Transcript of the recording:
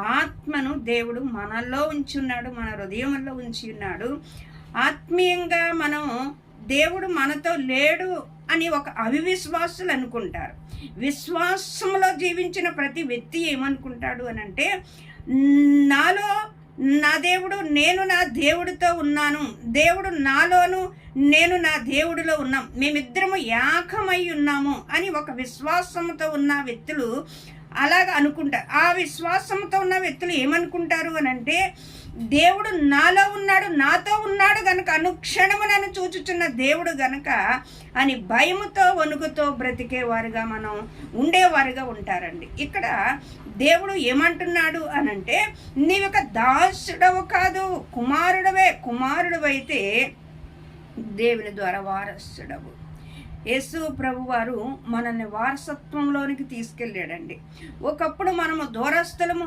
ఆత్మను దేవుడు మనలో ఉంచి ఉన్నాడు, మన హృదయంలో ఉంచి ఉన్నాడు. ఆత్మీయంగా మనం దేవుడు మనతో లేడు అని ఒక అవిశ్వాసులు అనుకుంటారు. విశ్వాసంలో జీవించిన ప్రతి వ్యక్తి ఏమనుకుంటాడు అని అంటే, నాలో నా దేవుడు, నేను నా దేవుడితో ఉన్నాను, దేవుడు నాలోను, నేను నా దేవుడిలో ఉన్నాం, మేమిద్దరము ఏకమై ఉన్నాము అని ఒక విశ్వాసంతో ఉన్న వ్యక్తులు అలాగ అనుకుంటారు. ఆ విశ్వాసంతో ఉన్న వ్యక్తులు ఏమనుకుంటారు అని అంటే, దేవుడు నాలో ఉన్నాడు, నాతో ఉన్నాడు గనుక, అనుక్షణము నన్ను చూచుచున్న దేవుడు గనుక అని భయముతో వణుకుతో బ్రతికేవారుగా మనం ఉండేవారుగా ఉంటారండి. ఇక్కడ దేవుడు ఏమంటున్నాడు అనంటే, నీవొక దాసుడవు కాదు, కుమారుడవే. కుమారుడవైతే దేవుని ద్వారా వారసుడవు. యేసు ప్రభు వారు మనల్ని వారసత్వంలోనికి తీసుకెళ్ళాడండి. ఒకప్పుడు మనము దూరస్థలము,